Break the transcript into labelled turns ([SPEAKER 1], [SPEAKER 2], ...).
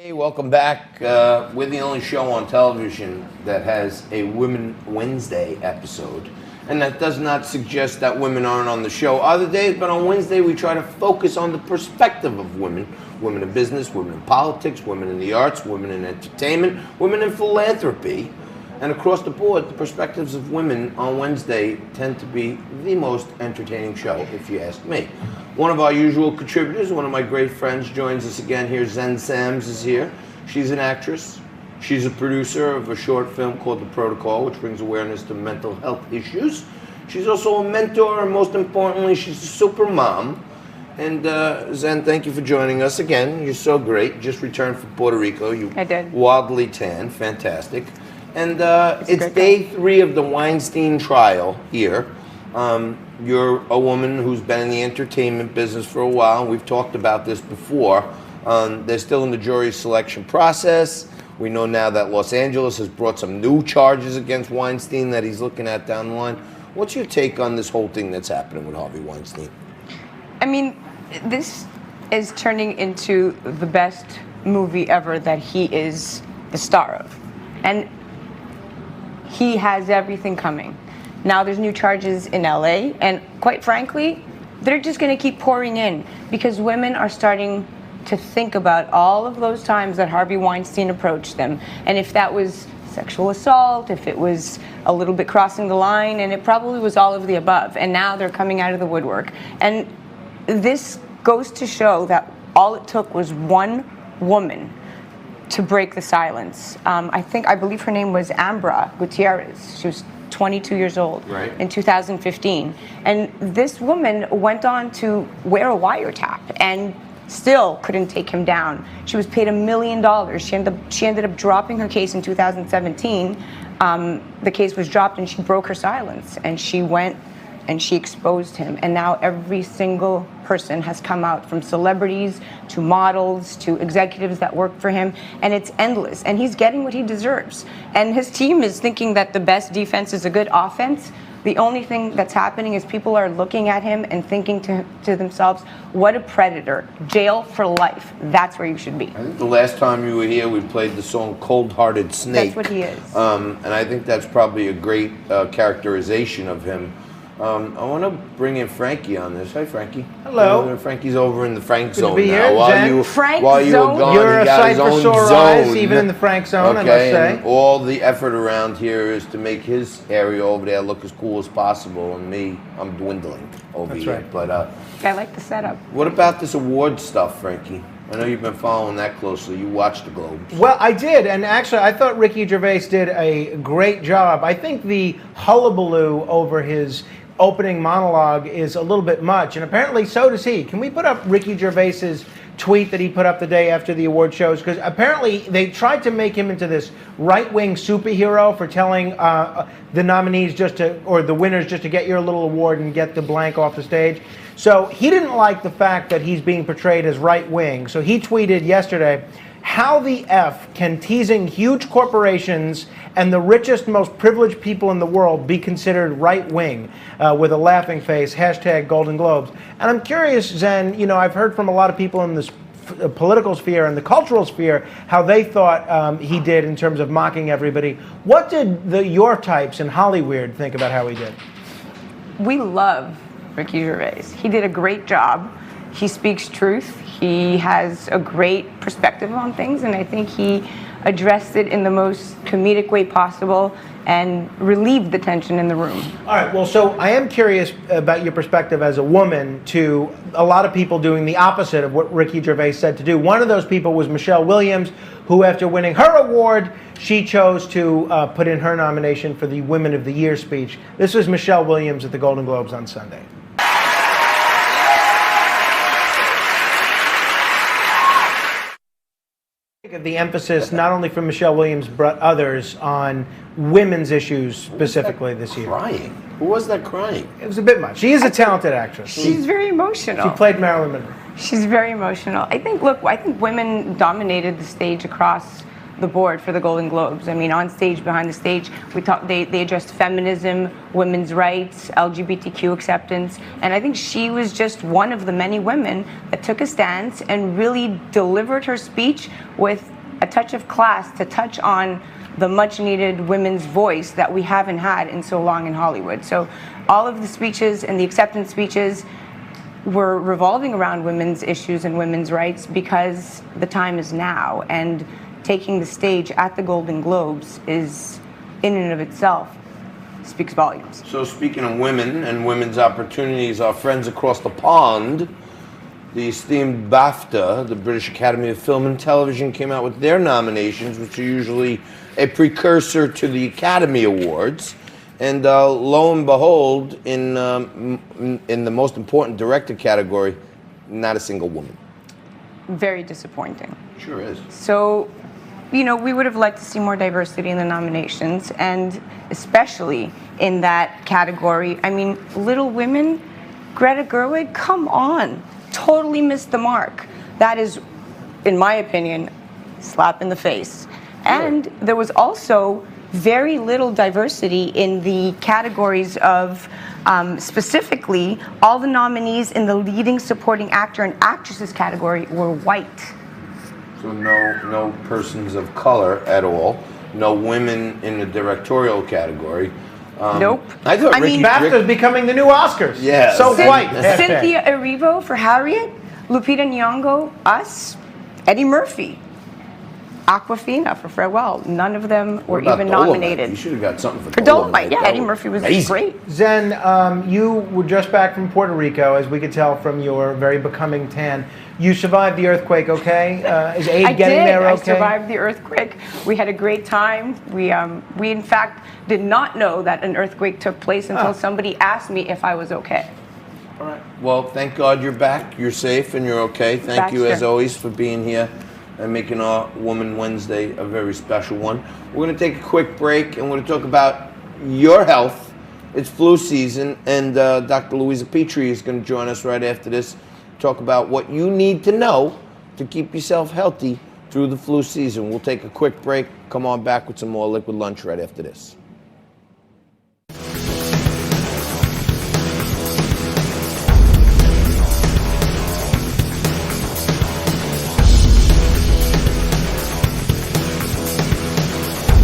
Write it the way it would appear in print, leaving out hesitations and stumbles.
[SPEAKER 1] Hey, welcome back. We're the only show on television that has a Women Wednesday episode. And that does not suggest that women aren't on the show other days, but on Wednesday we try to focus on the perspective of women. Women in business, women in politics, women in the arts, women in entertainment, women in philanthropy. And across the board, the perspectives of women on Wednesday tend to be the most entertaining show, if you ask me. One of our usual contributors, one of my great friends, joins us again here. Zen Sams is here. She's an actress. She's a producer of a short film called The Protocol, which brings awareness to mental health issues. She's also a mentor, and most importantly, she's a super mom. And Zen, thank you for joining us again. You're so great. Just returned from Puerto Rico.
[SPEAKER 2] I did.
[SPEAKER 1] Wildly tan. Fantastic. And it's day 3 of the Weinstein trial here. You're a woman who's been in the entertainment business for a while. We've talked about this before. They're still in the jury selection process. We know now that Los Angeles has brought some new charges against Weinstein that he's looking at down the line. What's your take on this whole thing that's happening with Harvey Weinstein?
[SPEAKER 2] I mean, this is turning into the best movie ever that he is the star of. And he has everything coming. Now there's new charges in LA, and quite frankly, they're just going to keep pouring in because women are starting to think about all of those times that Harvey Weinstein approached them. And if that was sexual assault, if it was a little bit crossing the line, and it probably was all of the above. And now they're coming out of the woodwork. And this goes to show that all it took was one woman to break the silence. I believe her name was Ambra Gutierrez. She was 22 years old in 2015. And this woman went on to wear a wiretap and still couldn't take him down. She was paid $1 million. She ended up dropping her case in 2017. The case was dropped and she broke her silence. And she went and she exposed him. And now every single person has come out, from celebrities to models to executives that work for him, and it's endless. And he's getting what he deserves. And his team is thinking that the best defense is a good offense. The only thing that's happening is people are looking at him and thinking to themselves, what a predator. Jail for life. That's where you should be.
[SPEAKER 1] I think the last time you were here, we played the song Cold Hearted Snake.
[SPEAKER 2] That's what he is.
[SPEAKER 1] And I think that's probably a great characterization of him. I want to bring in Frankie on this. Hi, Frankie.
[SPEAKER 3] Hello.
[SPEAKER 1] Frankie's over in the Frank
[SPEAKER 3] Good
[SPEAKER 1] zone
[SPEAKER 3] to be
[SPEAKER 1] now.
[SPEAKER 3] Here,
[SPEAKER 1] While you were gone,
[SPEAKER 3] you're
[SPEAKER 1] he
[SPEAKER 3] a
[SPEAKER 1] got
[SPEAKER 3] sight
[SPEAKER 1] his
[SPEAKER 3] for
[SPEAKER 1] own
[SPEAKER 3] sore
[SPEAKER 1] zone.
[SPEAKER 3] eyes, even in the Frank zone, I must say.
[SPEAKER 1] And all the effort around here is to make his area over there look as cool as possible. And me, I'm dwindling over
[SPEAKER 3] That's
[SPEAKER 1] here.
[SPEAKER 3] right.
[SPEAKER 1] But
[SPEAKER 2] I like the setup.
[SPEAKER 1] what about this award stuff, Frankie? I know you've been following that closely. You watched the Globes.
[SPEAKER 3] Well, I did, and actually, I thought Ricky Gervais did a great job. I think the hullabaloo over his opening monologue is a little bit much, and apparently so does he. Can we put up Ricky Gervais's tweet that he put up the day after the award shows? Because apparently they tried to make him into this right-wing superhero for telling the nominees or the winners just to get your little award and get the blank off the stage. So he didn't like the fact that he's being portrayed as right-wing. So he tweeted yesterday, "How the F can teasing huge corporations and the richest, most privileged people in the world be considered right-wing?" With a laughing face, hashtag Golden Globes. And I'm curious, Zen, I've heard from a lot of people in this political sphere and the cultural sphere how they thought he did in terms of mocking everybody. What did your types in Hollywood think about how he did?
[SPEAKER 2] We love Ricky Gervais. He did a great job. He speaks truth. He has a great perspective on things, and I think he addressed it in the most comedic way possible and relieved the tension in the room.
[SPEAKER 3] All right, well, so I am curious about your perspective as a woman to a lot of people doing the opposite of what Ricky Gervais said to do. One of those people was Michelle Williams, who after winning her award, she chose to put in her nomination for the Women of the Year speech. This was Michelle Williams at the Golden Globes on Sunday. The emphasis, not only from Michelle Williams, but others, on women's issues specifically this year.
[SPEAKER 1] Crying? Who was that crying?
[SPEAKER 3] It was a bit much. She is a talented actress.
[SPEAKER 2] She's very emotional.
[SPEAKER 3] She played Marilyn Monroe.
[SPEAKER 2] She's very emotional. I think women dominated the stage across the board for the Golden Globes. I mean, on stage, behind the stage, they addressed feminism, women's rights, LGBTQ acceptance, and I think she was just one of the many women that took a stance and really delivered her speech with a touch of class to touch on the much needed women's voice that we haven't had in so long in Hollywood. So all of the speeches and the acceptance speeches were revolving around women's issues and women's rights because the time is now, and taking the stage at the Golden Globes is, in and of itself, speaks volumes.
[SPEAKER 1] So speaking of women and women's opportunities, our friends across the pond, the esteemed BAFTA, the British Academy of Film and Television, came out with their nominations, which are usually a precursor to the Academy Awards. And lo and behold, in the most important director category, not a single woman.
[SPEAKER 2] Very disappointing.
[SPEAKER 1] Sure is.
[SPEAKER 2] So, you know, we would have liked to see more diversity in the nominations, and especially in that category. I mean, Little Women, Greta Gerwig, come on. Totally missed the mark. That is, in my opinion, slap in the face. And there was also very little diversity in the categories of, specifically, all the nominees in the leading supporting actor and actresses category were white.
[SPEAKER 1] So no persons of color at all. No women in the directorial category.
[SPEAKER 2] Nope.
[SPEAKER 1] I thought
[SPEAKER 3] BAFTA is becoming the new Oscars.
[SPEAKER 1] Yeah.
[SPEAKER 3] So white.
[SPEAKER 2] Cynthia Erivo for Harriet, Lupita Nyong'o, Us, Eddie Murphy, Awkwafina for Farewell. None of them were even nominated.
[SPEAKER 1] You should have got something
[SPEAKER 2] For Dolomite, yeah, Eddie Murphy was great.
[SPEAKER 3] Zen, you were just back from Puerto Rico, as we could tell from your very becoming tan. You survived the earthquake, okay? Is aid getting there okay?
[SPEAKER 2] I survived the earthquake. We had a great time. We in fact did not know that an earthquake took place until somebody asked me if I was okay.
[SPEAKER 1] All right. Well, thank God you're back. You're safe and you're okay. Thank you, as always, for being here and making our Woman Wednesday a very special one. We're going to take a quick break and we're going to talk about your health. It's flu season, and Dr. Louisa Petrie is going to join us right after this. Talk about what you need to know to keep yourself healthy through the flu season. We'll take a quick break. Come on back with some more Liquid Lunch right after this.